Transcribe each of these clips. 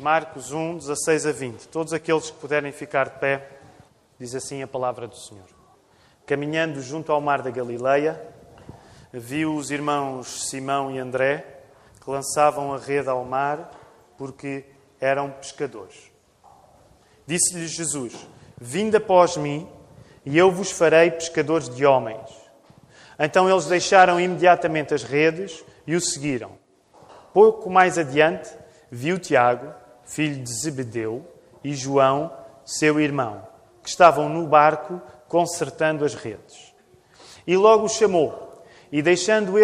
Marcos 1, 16 a 20. Todos aqueles que puderem ficar de pé, diz assim a palavra do Senhor. Caminhando junto ao mar da Galileia, viu os irmãos Simão e André que lançavam a rede ao mar porque eram pescadores. Disse-lhes Jesus: vinde após mim e eu vos farei pescadores de homens. Então eles deixaram imediatamente as redes e o seguiram. Pouco mais adiante, viu Tiago, filho de Zebedeu, e João, seu irmão, que estavam no barco consertando as redes. E logo os chamou, e deixando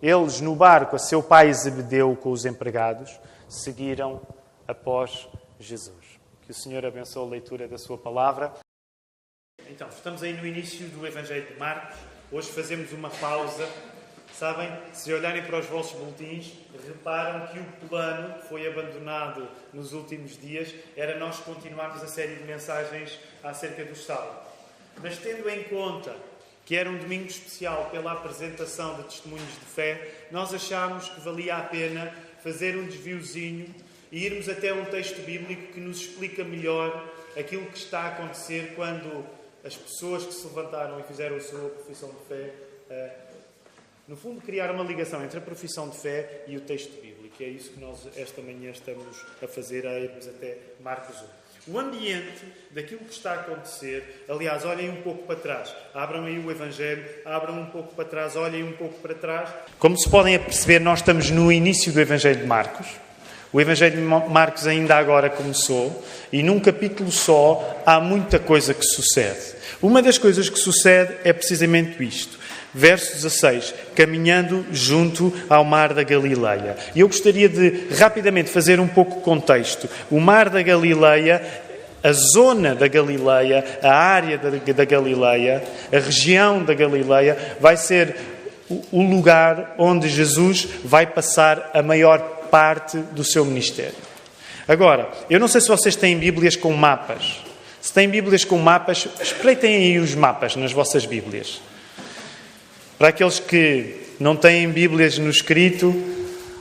eles no barco a seu pai Zebedeu com os empregados, seguiram após Jesus. Que o Senhor abençoe a leitura da sua palavra. Então, estamos aí no início do Evangelho de Marcos. Hoje fazemos uma pausa. Sabem, se olharem para os vossos boletins, reparam que o plano que foi abandonado nos últimos dias era nós continuarmos a série de mensagens acerca do sábado. Mas tendo em conta que era um domingo especial pela apresentação de testemunhos de fé, nós achámos que valia a pena fazer um desviozinho e irmos até um texto bíblico que nos explica melhor aquilo que está a acontecer quando as pessoas que se levantaram e fizeram a sua profissão de fé, no fundo, criar uma ligação entre a profissão de fé e o texto bíblico. É isso que nós esta manhã estamos a fazer, a irmos até Marcos 1. O ambiente daquilo que está a acontecer, aliás, olhem um pouco para trás. Abram aí o Evangelho, abram um pouco para trás, olhem um pouco para trás. Como se podem perceber, nós estamos no início do Evangelho de Marcos. O Evangelho de Marcos ainda agora começou e num capítulo só há muita coisa que sucede. Uma das coisas que sucede é precisamente isto. Verso 16, caminhando junto ao mar da Galileia. E eu gostaria de rapidamente fazer um pouco de contexto. O mar da Galileia, a zona da Galileia, a área da Galileia, a região da Galileia, vai ser o lugar onde Jesus vai passar a maior parte do seu ministério. Agora, eu não sei se vocês têm Bíblias com mapas. Se têm Bíblias com mapas, espreitem aí os mapas nas vossas Bíblias. Para aqueles que não têm Bíblias no escrito,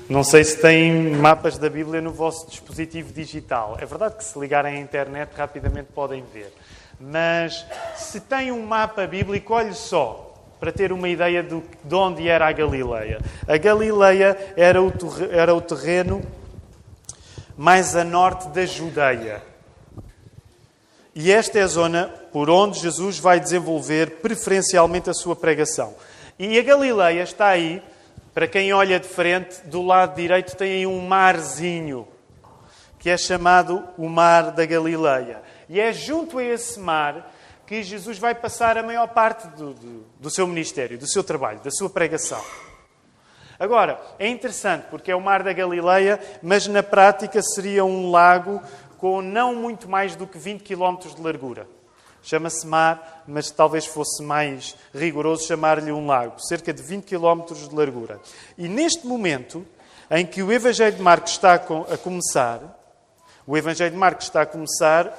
não sei se têm mapas da Bíblia no vosso dispositivo digital. É verdade que se ligarem à internet rapidamente podem ver. Mas se têm um mapa bíblico, olhe só, para ter uma ideia de onde era a Galileia. A Galileia era o terreno mais a norte da Judeia. E esta é a zona por onde Jesus vai desenvolver preferencialmente a sua pregação. E a Galileia está aí, para quem olha de frente, do lado direito tem aí um marzinho, que é chamado o Mar da Galileia. E é junto a esse mar que Jesus vai passar a maior parte do seu ministério, do seu trabalho, da sua pregação. Agora, é interessante porque é o Mar da Galileia, mas na prática seria um lago com não muito mais do que 20 km de largura. Chama-se mar, mas talvez fosse mais rigoroso chamar-lhe um lago. Cerca de 20 km de largura. E neste momento em que o Evangelho de Marcos está a começar,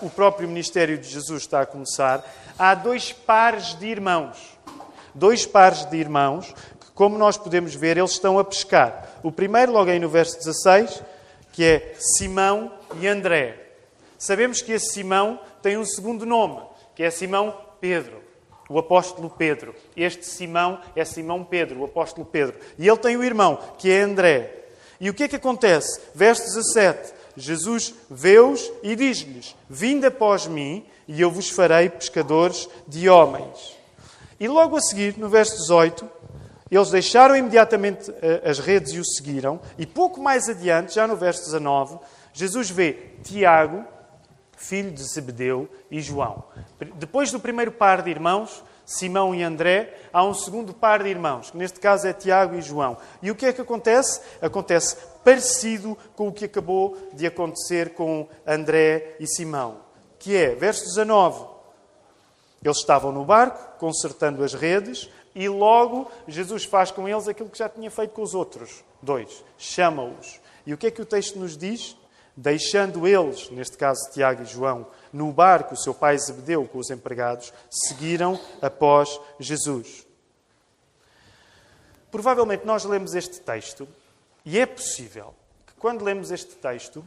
o próprio ministério de Jesus está a começar, há dois pares de irmãos. Dois pares de irmãos que, como nós podemos ver, eles estão a pescar. O primeiro, logo aí no verso 16, que é Simão e André. Sabemos que esse Simão tem um segundo nome, que é Simão Pedro, o apóstolo Pedro. Este Simão é Simão Pedro, o apóstolo Pedro. E ele tem o irmão, que é André. E o que é que acontece? Verso 17. Jesus vê-os e diz-lhes: vinde após mim e eu vos farei pescadores de homens. E logo a seguir, no verso 18, eles deixaram imediatamente as redes e o seguiram. E pouco mais adiante, já no verso 19, Jesus vê Tiago, filho de Zebedeu, e João. Depois do primeiro par de irmãos, Simão e André, há um segundo par de irmãos, que neste caso é Tiago e João. E o que é que acontece? Acontece parecido com o que acabou de acontecer com André e Simão. Que é, verso 19, eles estavam no barco, consertando as redes, e logo Jesus faz com eles aquilo que já tinha feito com os outros dois. Chama-os. E o que é que o texto nos diz? Deixando eles, neste caso Tiago e João, no barco, o seu pai Zebedeu com os empregados, seguiram após Jesus. Provavelmente nós lemos este texto e é possível que quando lemos este texto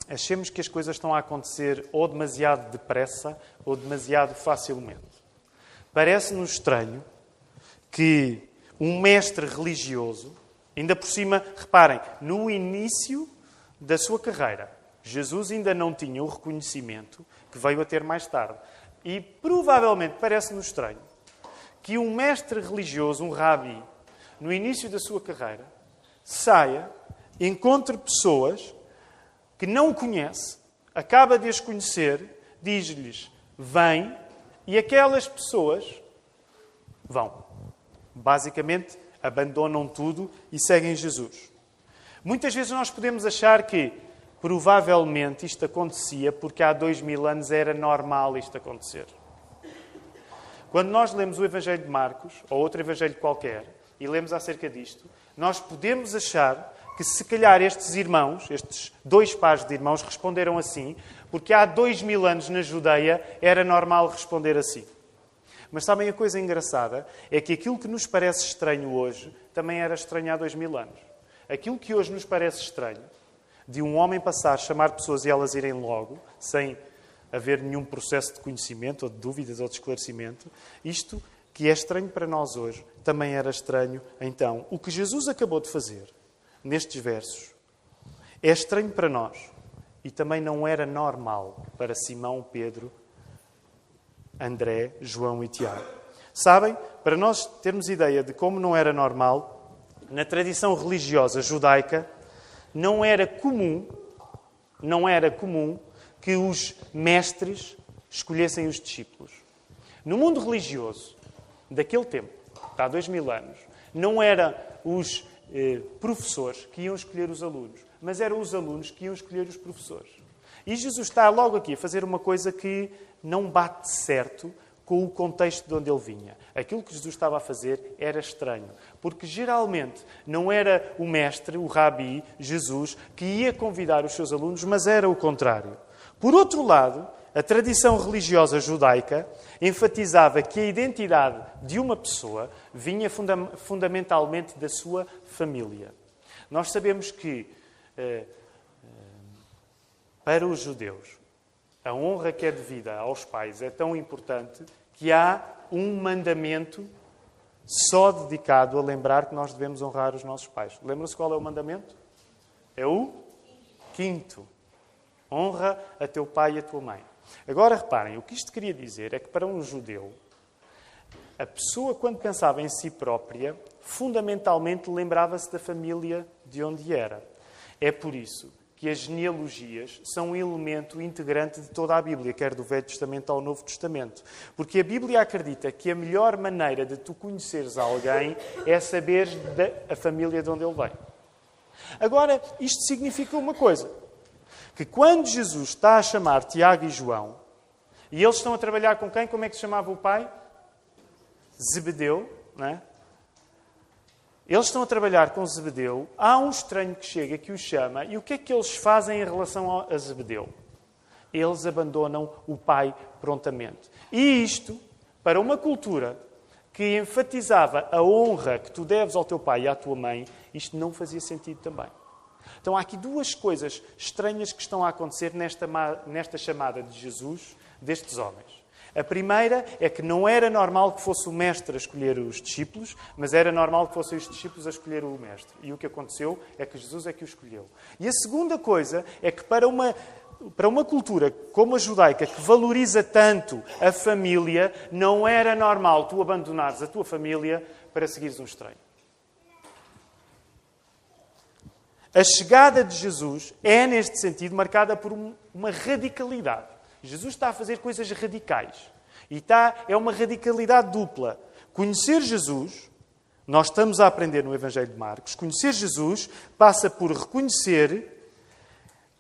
achemos que as coisas estão a acontecer ou demasiado depressa ou demasiado facilmente. Parece-nos estranho que um mestre religioso, ainda por cima, reparem, no início da sua carreira, Jesus ainda não tinha o reconhecimento que veio a ter mais tarde. E provavelmente parece-nos estranho que um mestre religioso, um rabi, no início da sua carreira, saia, encontre pessoas que não conhece, acaba de as conhecer, diz-lhes, vem, e aquelas pessoas vão. Basicamente, abandonam tudo e seguem Jesus. Muitas vezes nós podemos achar que, provavelmente, isto acontecia porque há 2000 anos era normal isto acontecer. Quando nós lemos o Evangelho de Marcos, ou outro Evangelho qualquer, e lemos acerca disto, nós podemos achar que se calhar estes irmãos, estes 2 pares de irmãos, responderam assim, porque há 2000 anos na Judeia era normal responder assim. Mas sabem, a coisa engraçada é que aquilo que nos parece estranho hoje também era estranho há 2000 anos. Aquilo que hoje nos parece estranho, de um homem passar a chamar pessoas e elas irem logo, sem haver nenhum processo de conhecimento, ou de dúvidas, ou de esclarecimento, isto que é estranho para nós hoje, também era estranho então. O que Jesus acabou de fazer, nestes versos, é estranho para nós e também não era normal para Simão, Pedro, André, João e Tiago. Sabem, para nós termos ideia de como não era normal, na tradição religiosa judaica, não era comum que os mestres escolhessem os discípulos. No mundo religioso daquele tempo, há 2000 anos, não eram os professores que iam escolher os alunos, mas eram os alunos que iam escolher os professores. E Jesus está logo aqui a fazer uma coisa que não bate certo com o contexto de onde ele vinha. Aquilo que Jesus estava a fazer era estranho, porque geralmente não era o mestre, o rabi, Jesus, que ia convidar os seus alunos, mas era o contrário. Por outro lado, a tradição religiosa judaica enfatizava que a identidade de uma pessoa vinha fundamentalmente da sua família. Nós sabemos que, para os judeus, a honra que é devida aos pais é tão importante que há um mandamento só dedicado a lembrar que nós devemos honrar os nossos pais. Lembram-se qual é o mandamento? É o 5º. Honra a teu pai e a tua mãe. Agora reparem, o que isto queria dizer é que para um judeu, a pessoa quando pensava em si própria, fundamentalmente lembrava-se da família de onde era. É por isso que as genealogias são um elemento integrante de toda a Bíblia, quer do Velho Testamento ao Novo Testamento. Porque a Bíblia acredita que a melhor maneira de tu conheceres alguém é saberes a família de onde ele vem. Agora, isto significa uma coisa, que quando Jesus está a chamar Tiago e João, e eles estão a trabalhar com quem? Como é que se chamava o pai? Zebedeu, não é? Eles estão a trabalhar com Zebedeu, há um estranho que chega, que os chama, e o que é que eles fazem em relação a Zebedeu? Eles abandonam o pai prontamente. E isto, para uma cultura que enfatizava a honra que tu deves ao teu pai e à tua mãe, isto não fazia sentido também. Então há aqui 2 coisas estranhas que estão a acontecer nesta chamada de Jesus, destes homens. A primeira é que não era normal que fosse o mestre a escolher os discípulos, mas era normal que fossem os discípulos a escolher o mestre. E o que aconteceu é que Jesus é que o escolheu. E a segunda coisa é que para uma cultura como a judaica, que valoriza tanto a família, não era normal tu abandonares a tua família para seguires um estranho. A chegada de Jesus é, neste sentido, marcada por uma radicalidade. Jesus está a fazer coisas radicais. E é uma radicalidade dupla. Conhecer Jesus, nós estamos a aprender no Evangelho de Marcos, conhecer Jesus passa por reconhecer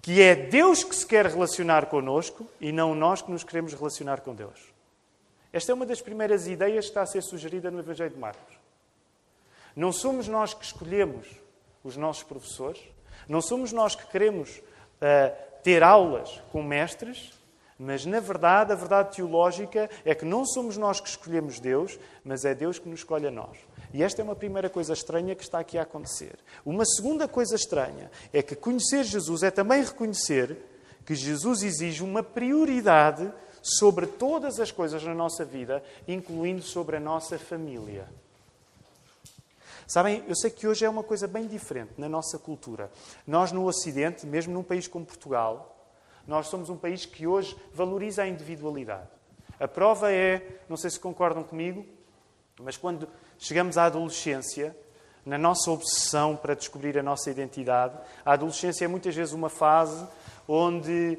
que é Deus que se quer relacionar connosco e não nós que nos queremos relacionar com Deus. Esta é uma das primeiras ideias que está a ser sugerida no Evangelho de Marcos. Não somos nós que escolhemos os nossos professores, não somos nós que queremos ter aulas com mestres, mas, na verdade, a verdade teológica é que não somos nós que escolhemos Deus, mas é Deus que nos escolhe a nós. E esta é uma primeira coisa estranha que está aqui a acontecer. Uma segunda coisa estranha é que conhecer Jesus é também reconhecer que Jesus exige uma prioridade sobre todas as coisas na nossa vida, incluindo sobre a nossa família. Sabem, eu sei que hoje é uma coisa bem diferente na nossa cultura. Nós no Ocidente, mesmo num país como Portugal, nós somos um país que hoje valoriza a individualidade. A prova é, não sei se concordam comigo, mas quando chegamos à adolescência, na nossa obsessão para descobrir a nossa identidade, a adolescência é muitas vezes uma fase onde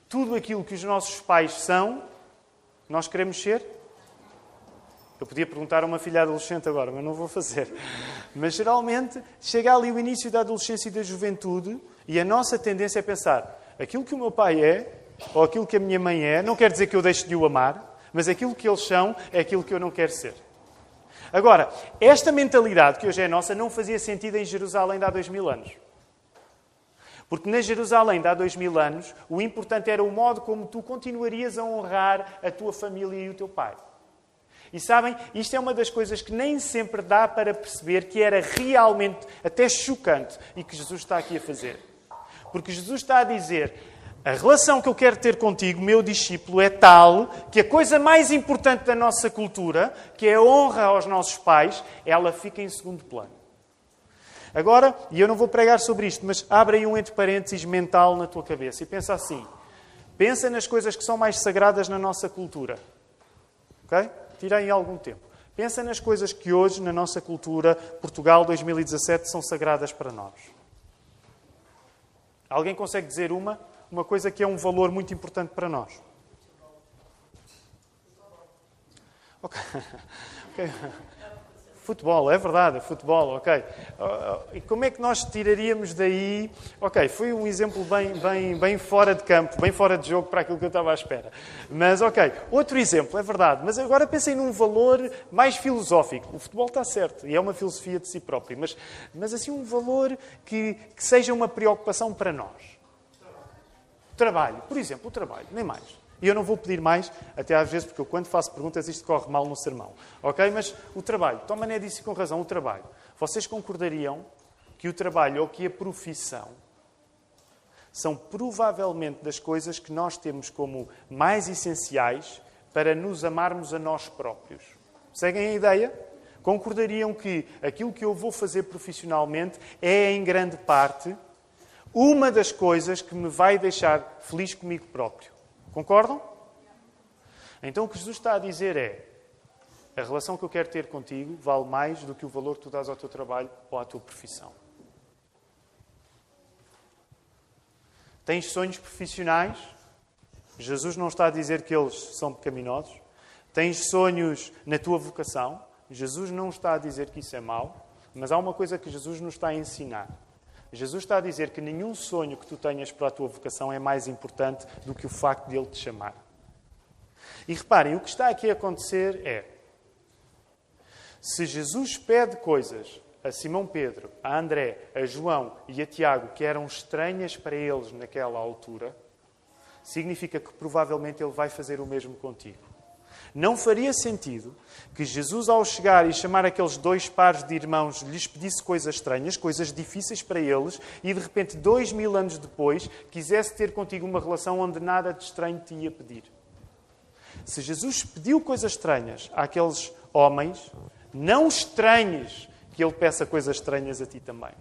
tudo aquilo que os nossos pais são, nós queremos ser. Eu podia perguntar a uma filha adolescente agora, mas não vou fazer. Mas geralmente chega ali o início da adolescência e da juventude e a nossa tendência é pensar, aquilo que o meu pai é, ou aquilo que a minha mãe é, não quer dizer que eu deixe de o amar, mas aquilo que eles são é aquilo que eu não quero ser. Agora, esta mentalidade que hoje é nossa não fazia sentido em Jerusalém de há 2000 anos. Porque na Jerusalém de há 2000 anos, o importante era o modo como tu continuarias a honrar a tua família e o teu pai. E sabem, isto é uma das coisas que nem sempre dá para perceber que era realmente até chocante e que Jesus está aqui a fazer. Porque Jesus está a dizer, a relação que eu quero ter contigo, meu discípulo, é tal que a coisa mais importante da nossa cultura, que é a honra aos nossos pais, ela fica em segundo plano. Agora, e eu não vou pregar sobre isto, mas abre aí um entre parênteses mental na tua cabeça e pensa assim. Pensa nas coisas que são mais sagradas na nossa cultura. Ok? Tira aí algum tempo. Pensa nas coisas que hoje, na nossa cultura, Portugal 2017, são sagradas para nós. Alguém consegue dizer uma coisa que é um valor muito importante para nós? Ok. Futebol, é verdade, futebol, ok. E como é que nós tiraríamos daí... Ok, foi um exemplo bem fora de campo, bem fora de jogo para aquilo que eu estava à espera. Mas, ok, outro exemplo, é verdade. Mas agora pensem num valor mais filosófico. O futebol está certo e é uma filosofia de si próprio. Mas assim, um valor que seja uma preocupação para nós. O trabalho, por exemplo, o trabalho, nem mais. E eu não vou pedir mais, até às vezes, porque eu quando faço perguntas isto corre mal no sermão. Ok? Mas o trabalho, Tom Mané disse com razão, o trabalho. Vocês concordariam que o trabalho ou que a profissão são provavelmente das coisas que nós temos como mais essenciais para nos amarmos a nós próprios? Seguem a ideia? Concordariam que aquilo que eu vou fazer profissionalmente é, em grande parte, uma das coisas que me vai deixar feliz comigo próprio? Concordam? Então o que Jesus está a dizer é a relação que eu quero ter contigo vale mais do que o valor que tu dás ao teu trabalho ou à tua profissão. Tens sonhos profissionais? Jesus não está a dizer que eles são pecaminosos. Tens sonhos na tua vocação? Jesus não está a dizer que isso é mau. Mas há uma coisa que Jesus nos está a ensinar. Jesus está a dizer que nenhum sonho que tu tenhas para a tua vocação é mais importante do que o facto de Ele te chamar. E reparem, o que está aqui a acontecer é, se Jesus pede coisas a Simão Pedro, a André, a João e a Tiago que eram estranhas para eles naquela altura, significa que provavelmente Ele vai fazer o mesmo contigo. Não faria sentido que Jesus, ao chegar e chamar aqueles 2 pares de irmãos, lhes pedisse coisas estranhas, coisas difíceis para eles, e de repente, 2000 anos depois, quisesse ter contigo uma relação onde nada de estranho te ia pedir. Se Jesus pediu coisas estranhas àqueles homens, não estranhes que Ele peça coisas estranhas a ti também.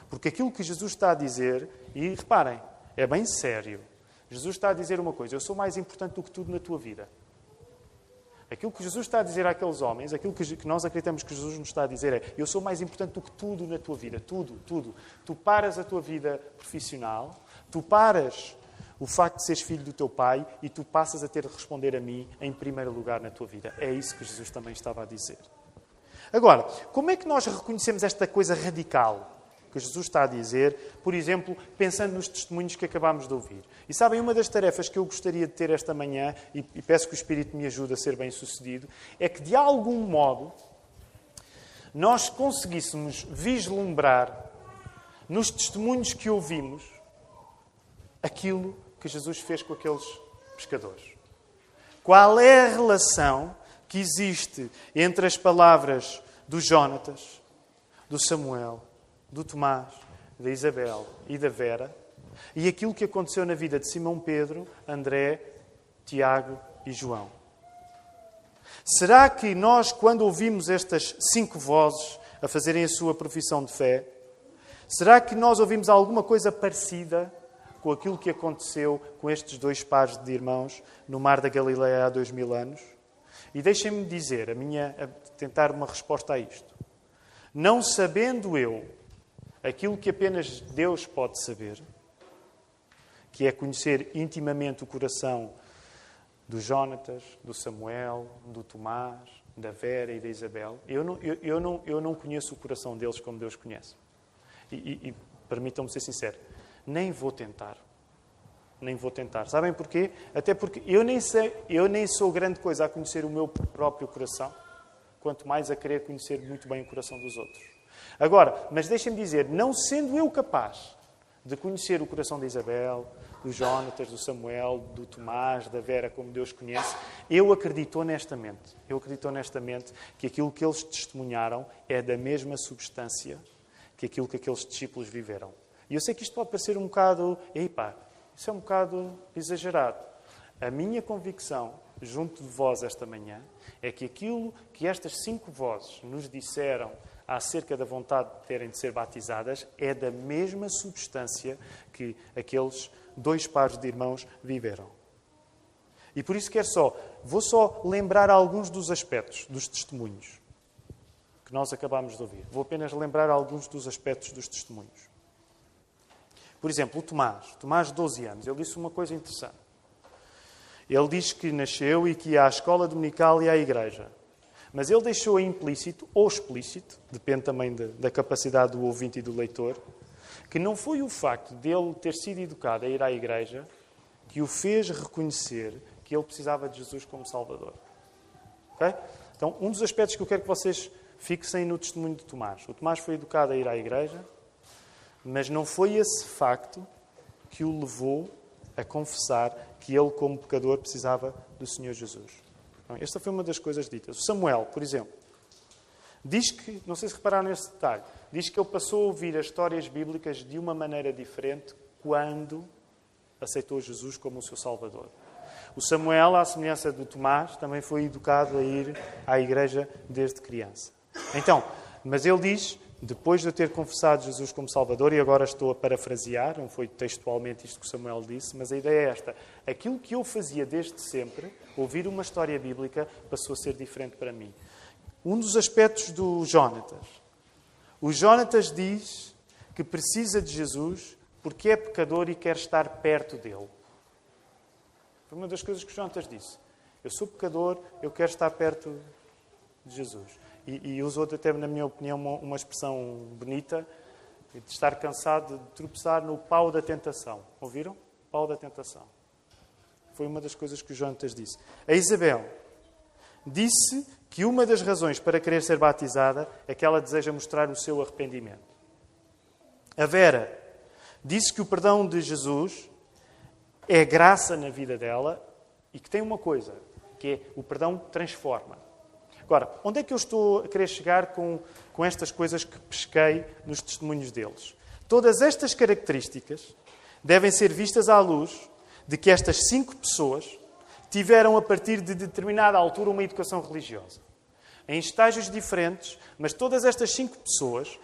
Porque aquilo que Jesus está a dizer, e reparem, é bem sério. Jesus está a dizer uma coisa, eu sou mais importante do que tudo na tua vida. Aquilo que Jesus está a dizer àqueles homens, aquilo que nós acreditamos que Jesus nos está a dizer é eu sou mais importante do que tudo na tua vida. Tudo, tudo. Tu paras a tua vida profissional, tu paras o facto de seres filho do teu pai e tu passas a ter de responder a mim em primeiro lugar na tua vida. É isso que Jesus também estava a dizer. Agora, como é que nós reconhecemos esta coisa radical que Jesus está a dizer, por exemplo, pensando nos testemunhos que acabámos de ouvir? E sabem, uma das tarefas que eu gostaria de ter esta manhã, e peço que o Espírito me ajude a ser bem-sucedido, é que, de algum modo, nós conseguíssemos vislumbrar nos testemunhos que ouvimos aquilo que Jesus fez com aqueles pescadores. Qual é a relação que existe entre as palavras do Jónatas, do Samuel, do Tomás, da Isabel e da Vera e aquilo que aconteceu na vida de Simão Pedro, André, Tiago e João. Será que nós, quando ouvimos estas 5 vozes a fazerem a sua profissão de fé, será que nós ouvimos alguma coisa parecida com aquilo que aconteceu com estes 2 pares de irmãos no Mar da Galileia há 2000 anos? E deixem-me dizer, tentar uma resposta a isto. Não sabendo eu aquilo que apenas Deus pode saber, que é conhecer intimamente o coração do Jónatas, do Samuel, do Tomás, da Vera e da Isabel, eu não conheço o coração deles como Deus conhece. E permitam-me ser sincero, nem vou tentar. Nem vou tentar. Sabem porquê? Até porque eu nem sou grande coisa a conhecer o meu próprio coração, quanto mais a querer conhecer muito bem o coração dos outros. Agora, mas deixem-me dizer, não sendo eu capaz de conhecer o coração da Isabel, do Jónatas, do Samuel, do Tomás, da Vera, como Deus conhece, eu acredito honestamente que aquilo que eles testemunharam é da mesma substância que aquilo que aqueles discípulos viveram. E eu sei que isto pode parecer um bocado... isso é um bocado exagerado. A minha convicção, junto de vós esta manhã, é que aquilo que estas 5 vozes nos disseram acerca da vontade de terem de ser batizadas é da mesma substância que aqueles 2 pares de irmãos viveram. E por isso vou só lembrar alguns dos aspectos dos testemunhos que nós acabámos de ouvir. Vou apenas lembrar alguns dos aspectos dos testemunhos. Por exemplo, o Tomás, de 12 anos, ele disse uma coisa interessante. Ele diz que nasceu e que ia à escola dominical e à igreja. Mas ele deixou implícito, ou explícito, depende também da capacidade do ouvinte e do leitor, que não foi o facto de ele ter sido educado a ir à igreja que o fez reconhecer que ele precisava de Jesus como Salvador. Okay? Então, um dos aspectos que eu quero que vocês fixem no testemunho de Tomás. O Tomás foi educado a ir à igreja, mas não foi esse facto que o levou a confessar que ele, como pecador, precisava do Senhor Jesus. Esta foi uma das coisas ditas. O Samuel, por exemplo, diz que, não sei se repararam nesse detalhe, diz que ele passou a ouvir as histórias bíblicas de uma maneira diferente quando aceitou Jesus como o seu Salvador. O Samuel, à semelhança do Tomás, também foi educado a ir à igreja desde criança. Então, mas ele diz, depois de eu ter confessado Jesus como Salvador, e agora estou a parafrasear, não foi textualmente isto que o Samuel disse, mas a ideia é esta. Aquilo que eu fazia desde sempre, ouvir uma história bíblica, passou a ser diferente para mim. Um dos aspectos do Jónatas. O Jónatas diz que precisa de Jesus porque é pecador e quer estar perto dele. Foi uma das coisas que o Jónatas disse. Eu sou pecador, eu quero estar perto de Jesus. E usou até, na minha opinião, uma expressão bonita, de estar cansado de tropeçar no pau da tentação. Ouviram? Pau da tentação. Foi uma das coisas que o Jónatas disse. A Isabel disse que uma das razões para querer ser batizada é que ela deseja mostrar o seu arrependimento. A Vera disse que o perdão de Jesus é graça na vida dela e que tem uma coisa, que é o perdão transforma. Agora, onde é que eu estou a querer chegar com estas coisas que pesquei nos testemunhos deles? Todas estas características devem ser vistas à luz de que estas 5 pessoas tiveram, a partir de determinada altura, uma educação religiosa. Em estágios diferentes, mas todas estas 5 pessoas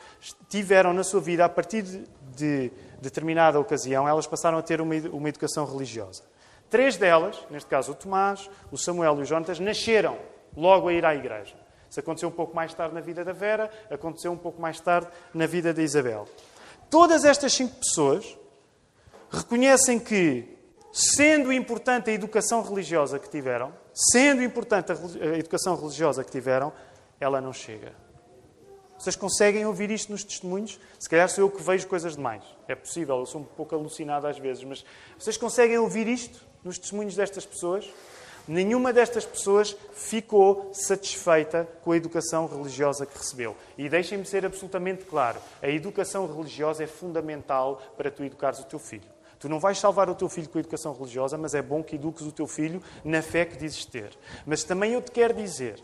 tiveram na sua vida, a partir de determinada ocasião, elas passaram a ter uma educação religiosa. 3 delas, neste caso o Tomás, o Samuel e o Jónatas, nasceram logo a ir à igreja. Isso aconteceu um pouco mais tarde na vida da Vera, aconteceu um pouco mais tarde na vida da Isabel. Todas estas 5 pessoas reconhecem que, sendo importante a educação religiosa que tiveram, ela não chega. Vocês conseguem ouvir isto nos testemunhos? Se calhar sou eu que vejo coisas demais. É possível, eu sou um pouco alucinado às vezes, mas vocês conseguem ouvir isto nos testemunhos destas pessoas? Nenhuma destas pessoas ficou satisfeita com a educação religiosa que recebeu. E deixem-me ser absolutamente claro. A educação religiosa é fundamental para tu educares o teu filho. Tu não vais salvar o teu filho com a educação religiosa, mas é bom que eduques o teu filho na fé que dizes ter. Mas também eu te quero dizer,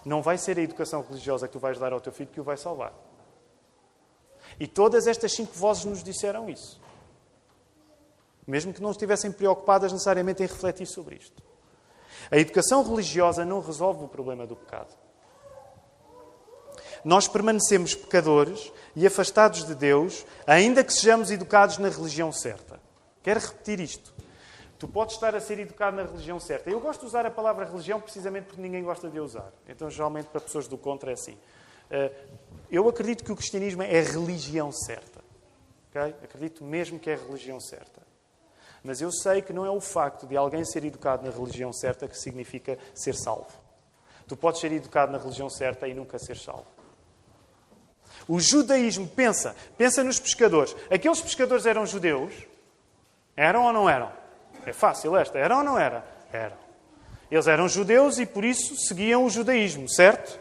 não vai ser a educação religiosa que tu vais dar ao teu filho que o vai salvar. E todas estas 5 vozes nos disseram isso. mesmo que não estivessem preocupadas necessariamente em refletir sobre isto. A educação religiosa não resolve o problema do pecado. Nós permanecemos pecadores e afastados de Deus, ainda que sejamos educados na religião certa. Quero repetir isto. Tu podes estar a ser educado na religião certa. Eu gosto de usar a palavra religião precisamente porque ninguém gosta de a usar. Então, geralmente, para pessoas do contra é assim. Eu acredito que o cristianismo é a religião certa. Okay? Acredito mesmo que é a religião certa. Mas eu sei que não é o facto de alguém ser educado na religião certa que significa ser salvo. Tu podes ser educado na religião certa e nunca ser salvo. O judaísmo, pensa nos pescadores. Aqueles pescadores eram judeus? Eram ou não eram? É fácil esta. Eram ou não eram? Eram. Eles eram judeus e por isso seguiam o judaísmo, certo?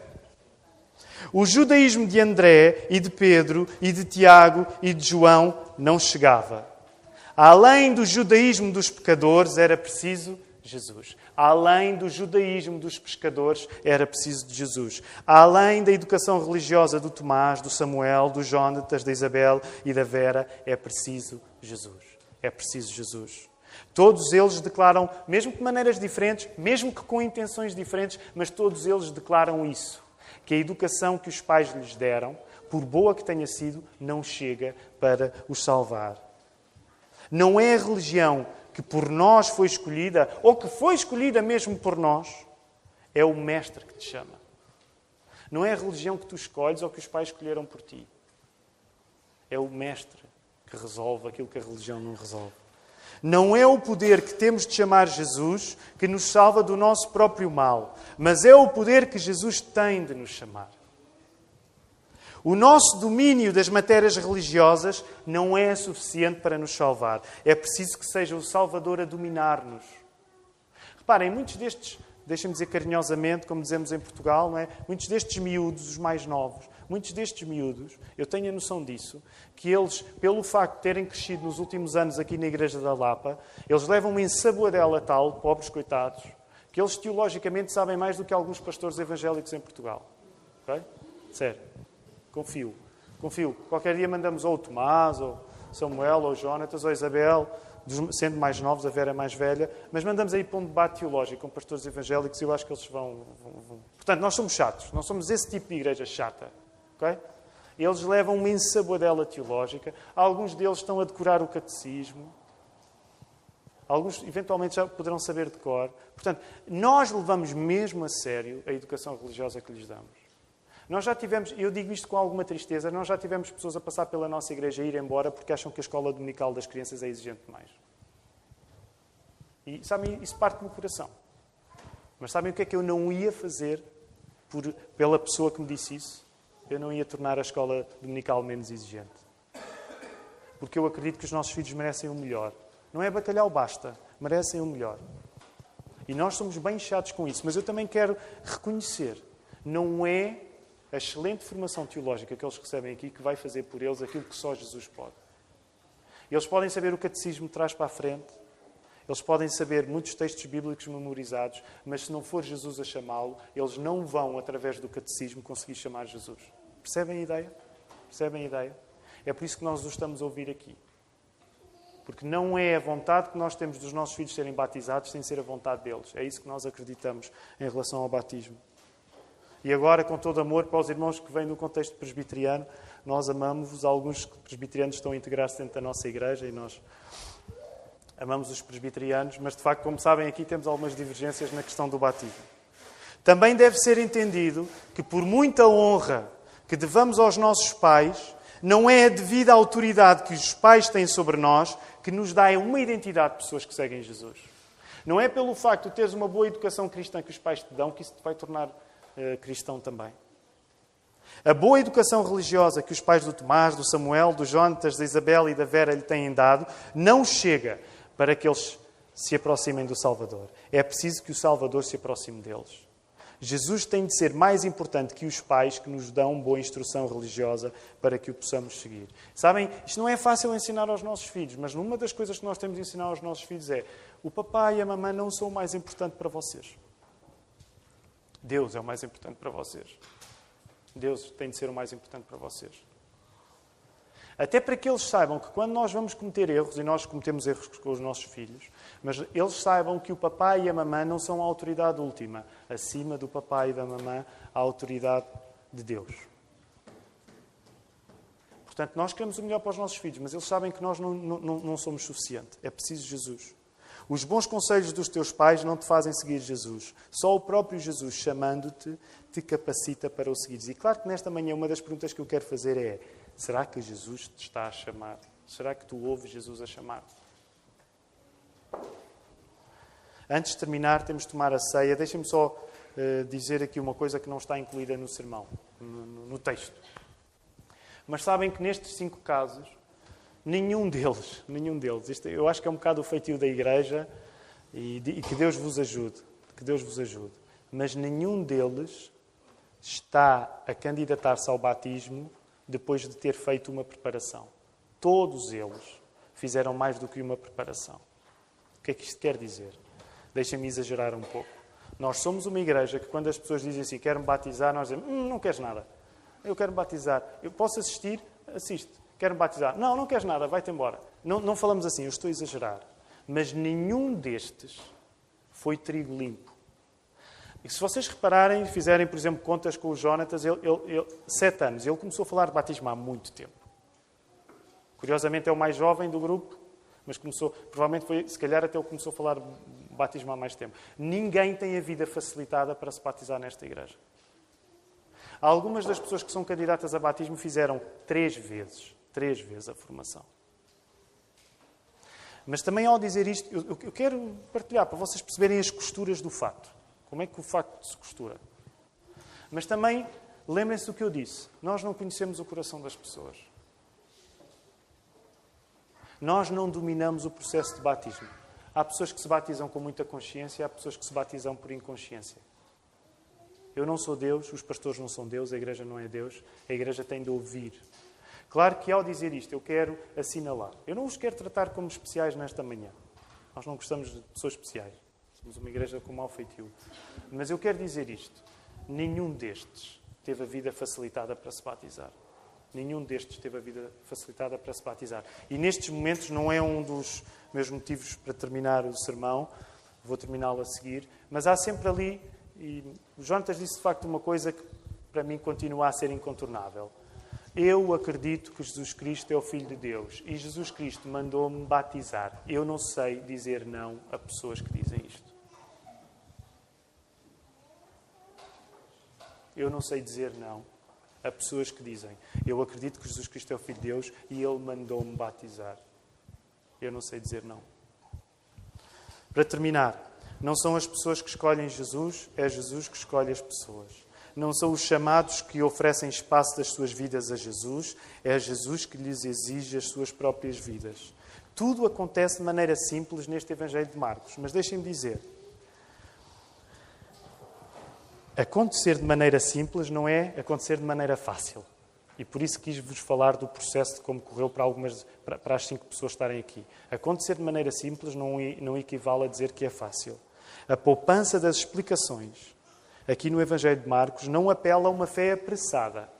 O judaísmo de André e de Pedro e de Tiago e de João não chegava. Além do judaísmo dos pecadores, era preciso Jesus. Além do judaísmo dos pescadores, era preciso de Jesus. Além da educação religiosa do Tomás, do Samuel, do Jonatas, da Isabel e da Vera, é preciso Jesus. É preciso Jesus. Todos eles declaram, mesmo de maneiras diferentes, mesmo que com intenções diferentes, mas todos eles declaram isso. Que a educação que os pais lhes deram, por boa que tenha sido, não chega para os salvar. Não é a religião que por nós foi escolhida, ou que foi escolhida mesmo por nós, é o mestre que te chama. Não é a religião que tu escolhes ou que os pais escolheram por ti. É o mestre que resolve aquilo que a religião não resolve. Não é o poder que temos de chamar Jesus que nos salva do nosso próprio mal, mas é o poder que Jesus tem de nos chamar. O nosso domínio das matérias religiosas não é suficiente para nos salvar. É preciso que seja o Salvador a dominar-nos. Reparem, muitos destes, deixem-me dizer carinhosamente, como dizemos em Portugal, não é? Muitos destes miúdos, os mais novos, muitos destes miúdos, eu tenho a noção disso, que eles, pelo facto de terem crescido nos últimos anos aqui na Igreja da Lapa, eles levam uma ensaboadela tal, pobres coitados, que eles teologicamente sabem mais do que alguns pastores evangélicos em Portugal. Ok? Sério. Confio. Qualquer dia mandamos ou o Tomás, ou Samuel, ou Jonatas, ou Isabel, sendo mais novos, a Vera é mais velha, mas mandamos aí para um debate teológico com pastores evangélicos e eu acho que eles vão... Portanto, nós somos chatos. Nós somos esse tipo de igreja chata. Okay? Eles levam uma ensaboadela teológica. Alguns deles estão a decorar o catecismo. Alguns, eventualmente, já poderão saber de cor. Portanto, nós levamos mesmo a sério a educação religiosa que lhes damos. Nós já tivemos, eu digo isto com alguma tristeza, nós já tivemos pessoas a passar pela nossa igreja e ir embora porque acham que a escola dominical das crianças é exigente demais. E, sabem, isso parte do meu coração. Mas sabem o que é que eu não ia fazer pela pessoa que me disse isso? Eu não ia tornar a escola dominical menos exigente. Porque eu acredito que os nossos filhos merecem o melhor. Não é bacalhau basta, merecem o melhor. E nós somos bem chatos com isso, mas eu também quero reconhecer, não é a excelente formação teológica que eles recebem aqui que vai fazer por eles aquilo que só Jesus pode. Eles podem saber o catecismo de trás para a frente, eles podem saber muitos textos bíblicos memorizados, mas se não for Jesus a chamá-lo, eles não vão, através do catecismo, conseguir chamar Jesus. Percebem a ideia? Percebem a ideia? É por isso que nós os estamos a ouvir aqui. Porque não é a vontade que nós temos dos nossos filhos serem batizados sem ser a vontade deles. É isso que nós acreditamos em relação ao batismo. E agora, com todo amor para os irmãos que vêm no contexto presbiteriano, nós amamos-vos. Alguns presbiterianos estão a integrar-se dentro da nossa igreja e nós amamos os presbiterianos, mas de facto, como sabem, aqui temos algumas divergências na questão do batismo. Também deve ser entendido que, por muita honra que devamos aos nossos pais, não é a devida autoridade que os pais têm sobre nós que nos dá uma identidade de pessoas que seguem Jesus. Não é pelo facto de teres uma boa educação cristã que os pais te dão que isso te vai tornar cristão também. A boa educação religiosa que os pais do Tomás, do Samuel, do Jonatas, da Isabel e da Vera lhe têm dado não chega para que eles se aproximem do Salvador. É preciso que o Salvador se aproxime deles. Jesus tem de ser mais importante que os pais que nos dão boa instrução religiosa para que o possamos seguir. Sabem, isto não é fácil ensinar aos nossos filhos, mas uma das coisas que nós temos de ensinar aos nossos filhos é: o papai e a mamãe não são o mais importante para vocês. Deus é o mais importante para vocês. Deus tem de ser o mais importante para vocês. Até para que eles saibam que quando nós vamos cometer erros, e nós cometemos erros com os nossos filhos, mas eles saibam que o papai e a mamã não são a autoridade última. Acima do papai e da mamã, a autoridade de Deus. Portanto, nós queremos o melhor para os nossos filhos, mas eles sabem que nós não somos suficiente. É preciso Jesus. Os bons conselhos dos teus pais não te fazem seguir Jesus. Só o próprio Jesus, chamando-te, te capacita para o seguires. E claro que nesta manhã uma das perguntas que eu quero fazer é: será que Jesus te está a chamar? Será que tu ouves Jesus a chamar-te? Antes de terminar, temos de tomar a ceia. Deixem-me só dizer aqui uma coisa que não está incluída no sermão, no texto. Mas sabem que nestes 5 casos, nenhum deles, eu acho que é um bocado o feitio da Igreja e que Deus vos ajude, mas nenhum deles está a candidatar-se ao batismo depois de ter feito uma preparação. Todos eles fizeram mais do que uma preparação. O que é que isto quer dizer? Deixem-me exagerar um pouco. Nós somos uma igreja que quando as pessoas dizem assim, quero-me batizar, nós dizemos, não queres nada. Eu quero-me batizar. Eu posso assistir? Assiste. Quero-me batizar. Não queres nada, vai-te embora. Não falamos assim, eu estou a exagerar. Mas nenhum destes foi trigo limpo. E se vocês repararem e fizerem, por exemplo, contas com o Jonatas, ele 7 anos, ele começou a falar de batismo há muito tempo. Curiosamente é o mais jovem do grupo, mas provavelmente foi, se calhar até ele começou a falar de batismo há mais tempo. Ninguém tem a vida facilitada para se batizar nesta igreja. Algumas das pessoas que são candidatas a batismo fizeram 3 vezes a formação. Mas também ao dizer isto, eu quero partilhar para vocês perceberem as costuras do facto. Como é que o facto se costura? Mas também, lembrem-se do que eu disse. Nós não conhecemos o coração das pessoas. Nós não dominamos o processo de batismo. Há pessoas que se batizam com muita consciência, há pessoas que se batizam por inconsciência. Eu não sou Deus, os pastores não são Deus, a igreja não é Deus, a igreja tem de ouvir. Claro que ao dizer isto eu quero assinalar. Eu não os quero tratar como especiais nesta manhã. Nós não gostamos de pessoas especiais. Somos uma igreja com mau feitio. Mas eu quero dizer isto. Nenhum destes teve a vida facilitada para se batizar. Nenhum destes teve a vida facilitada para se batizar. E nestes momentos não é um dos meus motivos para terminar o sermão. Vou terminá-lo a seguir. Mas há sempre ali... E o Jonatas disse de facto uma coisa que para mim continua a ser incontornável. Eu acredito que Jesus Cristo é o Filho de Deus e Jesus Cristo mandou-me batizar. Eu não sei dizer não a pessoas que dizem isto. Eu não sei dizer não a pessoas que dizem eu acredito que Jesus Cristo é o Filho de Deus e Ele mandou-me batizar. Eu não sei dizer não. Para terminar, não são as pessoas que escolhem Jesus, é Jesus que escolhe as pessoas. Não são os chamados que oferecem espaço das suas vidas a Jesus, é Jesus que lhes exige as suas próprias vidas. Tudo acontece de maneira simples neste Evangelho de Marcos. Mas deixem-me dizer, acontecer de maneira simples não é acontecer de maneira fácil. E por isso quis-vos falar do processo de como correu para as 5 pessoas estarem aqui. Acontecer de maneira simples não equivale a dizer que é fácil. A poupança das explicações, aqui no Evangelho de Marcos, não apela a uma fé apressada,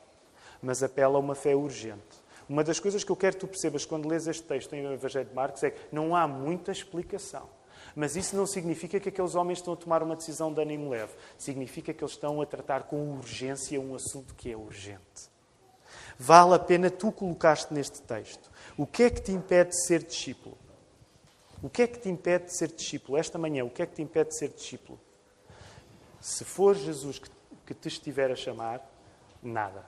mas apela a uma fé urgente. Uma das coisas que eu quero que tu percebas quando lês este texto em Evangelho de Marcos é que não há muita explicação. Mas isso não significa que aqueles homens estão a tomar uma decisão de ânimo leve. Significa que eles estão a tratar com urgência um assunto que é urgente. Vale a pena tu colocaste neste texto. O que é que te impede de ser discípulo? O que é que te impede de ser discípulo? Esta manhã, o que é que te impede de ser discípulo? Se for Jesus que te estiver a chamar, nada.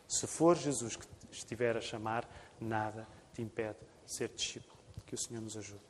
Se for Jesus que te estiver a chamar, nada te impede de ser discípulo. Que o Senhor nos ajude.